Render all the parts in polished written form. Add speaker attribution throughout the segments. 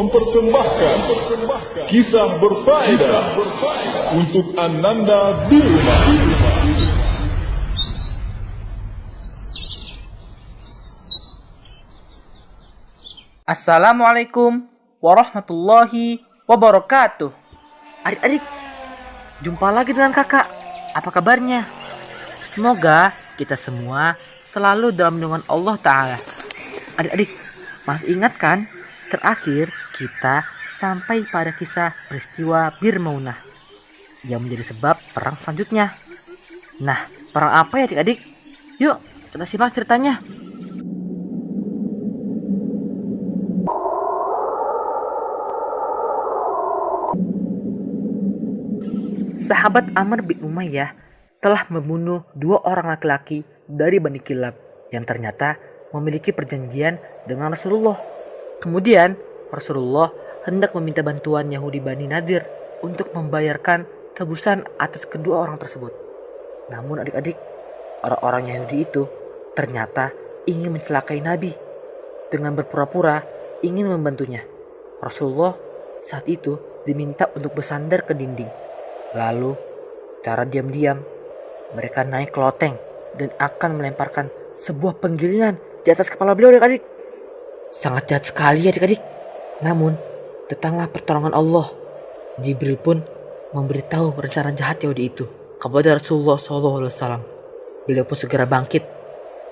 Speaker 1: mempersembahkan kisah berfaedah untuk Ananda di rumah.
Speaker 2: Assalamualaikum warahmatullahi wabarakatuh. Adik-adik, jumpa lagi dengan kakak. Apa kabarnya? Semoga kita semua selalu dalam lindungan Allah Ta'ala. Adik-adik, masih ingat kan? Terakhir kita sampai pada kisah peristiwa Bir Maunah yang menjadi sebab perang selanjutnya. Nah, perang apa ya adik-adik? Yuk, kita simak ceritanya. Sahabat Amr bin Umayyah telah membunuh 2 orang laki-laki dari Bani Kilab yang ternyata memiliki perjanjian dengan Rasulullah. Kemudian Rasulullah hendak meminta bantuan Yahudi Bani Nadir untuk membayarkan tebusan atas kedua orang tersebut. Namun adik-adik, orang-orang Yahudi itu ternyata ingin mencelakai Nabi dengan berpura-pura ingin membantunya. Rasulullah saat itu diminta untuk bersandar ke dinding. Lalu, cara diam-diam, mereka naik ke loteng dan akan melemparkan sebuah penggilingan di atas kepala beliau adik-adik. Sangat jahat sekali adik-adik. Namun, datanglah pertolongan Allah. Jibril pun memberitahu rencana jahat Yahudi itu kepada Rasulullah SAW. Beliau pun segera bangkit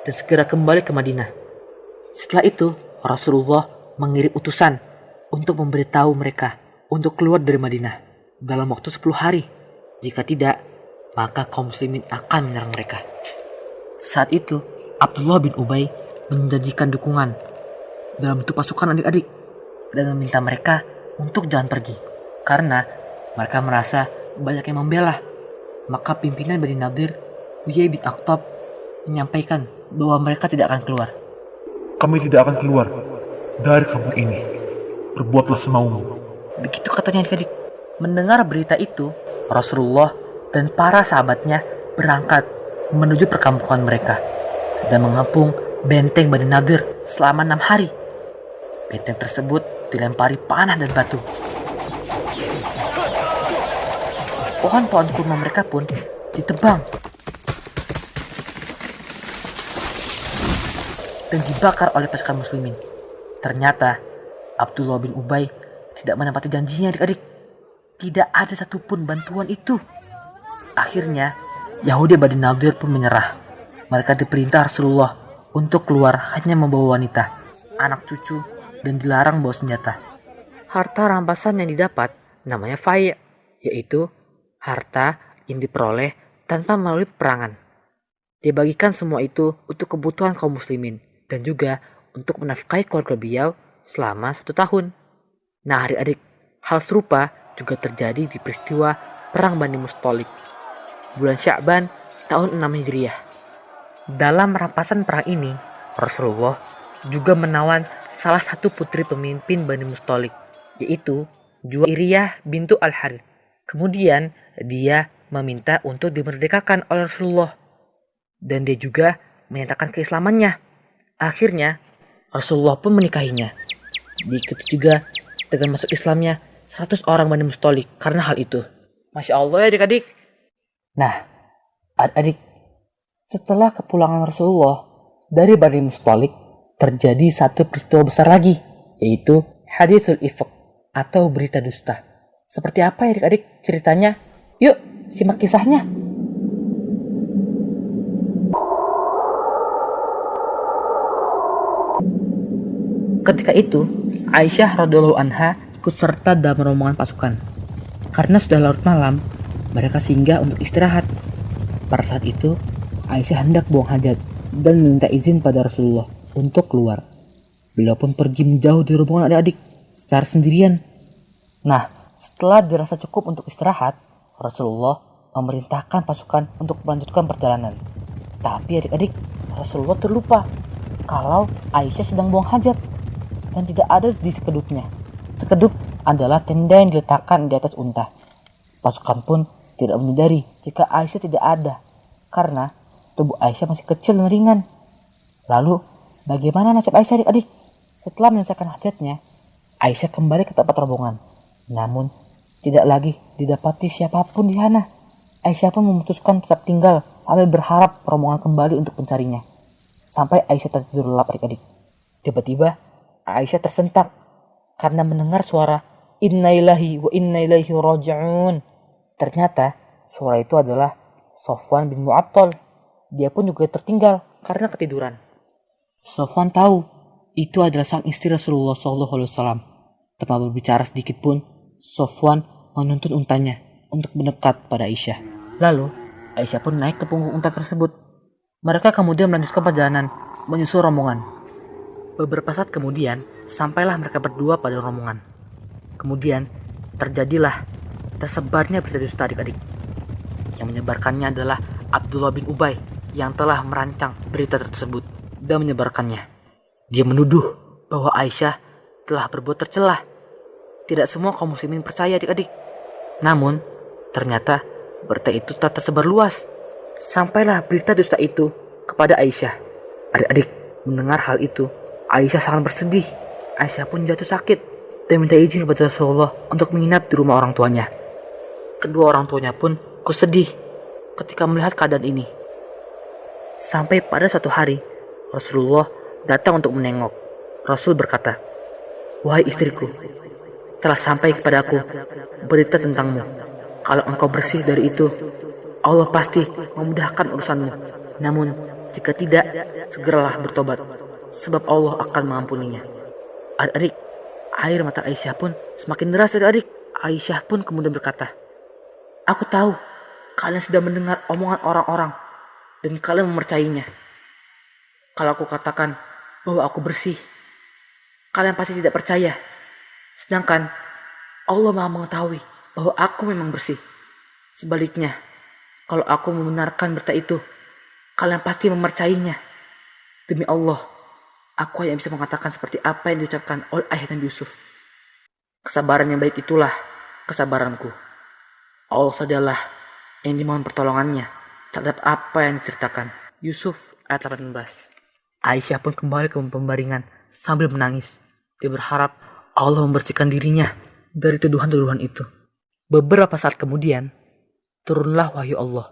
Speaker 2: dan segera kembali ke Madinah. Setelah itu, Rasulullah mengirim utusan untuk memberitahu mereka untuk keluar dari Madinah dalam waktu 10 hari. Jika tidak, maka kaum muslimin akan menyerang mereka. Saat itu, Abdullah bin Ubay menjanjikan dukungan dalam bentuk pasukan adik-adik dan meminta mereka untuk jangan pergi karena mereka merasa banyak yang membela. Maka pimpinan Bani Nadir, Huyai bin Akhtab, menyampaikan bahwa mereka tidak akan keluar.
Speaker 3: Kami tidak akan keluar dari kampung ini. Berbuatlah semaumu.
Speaker 2: Begitu katanya adik-adik. Mendengar berita itu, Rasulullah dan para sahabatnya berangkat menuju perkampungan mereka dan mengepung benteng Bani Nadir selama 6 hari. Benteng tersebut dilempari panah dan batu. Pohon-pohon kurma mereka pun ditebang dan dibakar oleh pasukan muslimin. Ternyata Abdullah bin Ubay tidak menepati janjinya adik-adik. Tidak ada satupun bantuan itu. Akhirnya Yahudi Bani Nadir pun menyerah. Mereka diperintah Rasulullah untuk keluar hanya membawa wanita, anak cucu, dan dilarang bawa senjata. Harta rampasan yang didapat namanya fai', yaitu harta yang diperoleh tanpa melalui peperangan. Dibagikan semua itu untuk kebutuhan kaum muslimin dan juga untuk menafkahi keluarga beliau selama 1 tahun. Nah adik-adik, hal serupa juga terjadi di peristiwa Perang Bani Mustalik bulan Sya'ban tahun 6 Hijriah. Dalam rampasan perang ini, Rasulullah juga menawan salah satu putri pemimpin Bani Mustalik, yaitu Juwairiyah bintu Al-Harith. Kemudian dia meminta untuk dimerdekakan oleh Rasulullah dan dia juga menyatakan keislamannya. Akhirnya Rasulullah pun menikahinya. Diikuti juga dengan masuk Islamnya 100 orang Bani Mustalik karena hal itu. Masya Allah ya adik-adik. Nah, adik-adik, setelah kepulangan Rasulullah dari Bani Mustalik, terjadi satu peristiwa besar lagi, yaitu Hadithul Ifk atau berita dusta. Seperti apa ya adik-adik ceritanya? Yuk, simak kisahnya. Ketika itu, Aisyah radhiyallahu anha ikut serta dalam rombongan pasukan. Karena sudah larut malam, mereka singgah untuk istirahat. Pada saat itu, Aisyah hendak buang hajat dan meminta izin pada Rasulullah untuk keluar. Beliau pun pergi menjauh dari rombongan adik-adik secara sendirian. Nah, setelah dirasa cukup untuk istirahat, Rasulullah memerintahkan pasukan untuk melanjutkan perjalanan. Tapi adik-adik, Rasulullah terlupa kalau Aisyah sedang buang hajat dan tidak ada di sekedupnya. Sekedup adalah tenda yang diletakkan di atas unta. Pasukan pun tidak menyadari jika Aisyah tidak ada karena tubuh Aisyah masih kecil dan ringan. Lalu, bagaimana nasib Aisyah adik-adik? Setelah menyelesaikan hajatnya, Aisyah kembali ke tempat rombongan. Namun, tidak lagi didapati siapapun di sana. Aisyah pun memutuskan tetap tinggal sambil berharap rombongan kembali untuk mencarinya. Sampai Aisyah tertidur lelap adik-adik. Tiba-tiba, Aisyah tersentak karena mendengar suara Inna lillahi wa inna ilaihi raji'un. Ternyata, suara itu adalah Sofwan bin Mu'attal. Dia pun juga tertinggal karena ketiduran. Sofwan tahu itu adalah sang istri Rasulullah SAW. Tanpa berbicara sedikit pun, Sofwan menuntun untanya untuk mendekat pada Aisyah. Lalu, Aisyah pun naik ke punggung unta tersebut. Mereka kemudian melanjutkan perjalanan menyusul rombongan. Beberapa saat kemudian, sampailah mereka berdua pada rombongan. Kemudian, tersebarnya berita dusta adik-adik. Yang menyebarkannya adalah Abdullah bin Ubay yang telah merancang berita tersebut dan menyebarkannya. Dia menuduh bahwa Aisyah telah berbuat tercela. Tidak semua kaum muslimin percaya adik-adik. Namun, ternyata berita itu tak tersebar luas. Sampailah berita dusta itu kepada Aisyah. Adik-adik mendengar hal itu, Aisyah sangat bersedih. Aisyah pun jatuh sakit dan minta izin kepada Rasulullah untuk menginap di rumah orang tuanya. Kedua orang tuanya pun sedih ketika melihat keadaan ini. Sampai pada suatu hari, Rasulullah datang untuk menengok. Rasul berkata, "Wahai istriku, telah sampai kepadaku berita tentangmu. Kalau engkau bersih dari itu, Allah pasti memudahkan urusanmu. Namun, jika tidak, segeralah bertobat, sebab Allah akan mengampuninya." Adik-adik, air mata Aisyah pun semakin deras adik-adik. Aisyah pun kemudian berkata, "Aku tahu kalian sudah mendengar omongan orang-orang dan kalian memercayainya. Kalau aku katakan bahwa aku bersih, kalian pasti tidak percaya. Sedangkan Allah Maha mengetahui bahwa aku memang bersih. Sebaliknya, kalau aku membenarkan berita itu, kalian pasti memercayainya. Demi Allah, aku hanya bisa mengatakan seperti apa yang diucapkan oleh ayah Nabi Yusuf. Kesabaran yang baik itulah kesabaranku. Allah sajalah yang dimohon pertolongannya terhadap apa yang diceritakan." Yusuf ayat 18. Aisyah pun kembali ke pembaringan sambil menangis. Dia berharap Allah membersihkan dirinya dari tuduhan-tuduhan itu. Beberapa saat kemudian, turunlah wahyu Allah.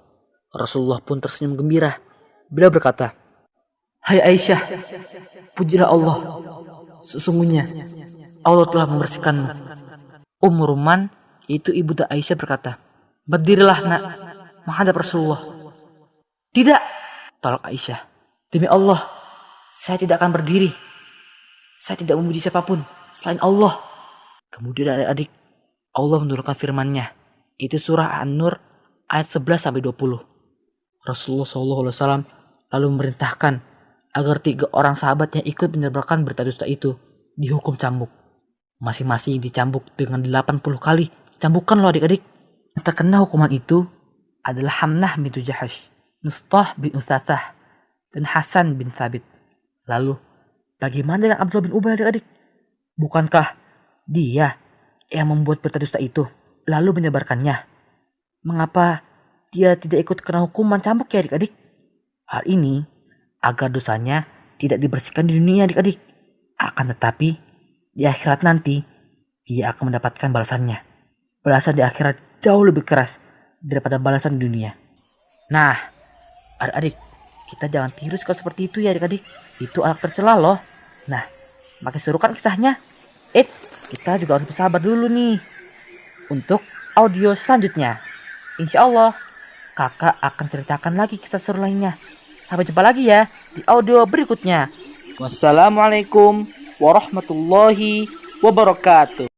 Speaker 2: Rasulullah pun tersenyum gembira. Beliau berkata, "Hai Aisyah, pujilah Allah. Sesungguhnya Allah telah membersihkanmu." Ruman, yaitu ibunda Aisyah berkata, "Berdirilah nak, menghadap Rasulullah." "Tidak," tolak Aisyah. "Demi Allah, saya tidak akan berdiri. Saya tidak memuji siapapun selain Allah." Kemudian adik-adik, Allah menurunkan firman-Nya. Itu surah An-Nur ayat 11-20. Rasulullah SAW lalu memerintahkan agar 3 orang sahabat yang ikut menyebarkan berita dusta itu dihukum cambuk. Masing-masing dicambuk dengan 80 kali. Cambukan loh adik-adik. Yang terkena hukuman itu adalah Hamnah bintu Jahash, Mustah bin Utsatsah, dan Hasan bin Thabit. Lalu, bagaimana dengan Abdullah bin Ubay adik-adik? Bukankah dia yang membuat berita dusta itu, lalu menyebarkannya? Mengapa dia tidak ikut kena hukuman cambuk ya adik-adik? Hal ini agar dosanya tidak dibersihkan di dunia adik-adik. Akan tetapi, di akhirat nanti, dia akan mendapatkan balasannya. Balasan di akhirat jauh lebih keras daripada balasan di dunia. Nah, adik-adik, kita jangan tiru kalau seperti itu ya adik-adik. Itu anak tercela loh. Nah, makin seru kan kisahnya? Kita juga harus bersabar dulu nih untuk audio selanjutnya. Insya Allah, kakak akan ceritakan lagi kisah seru lainnya. Sampai jumpa lagi ya di audio berikutnya. Wassalamualaikum warahmatullahi wabarakatuh.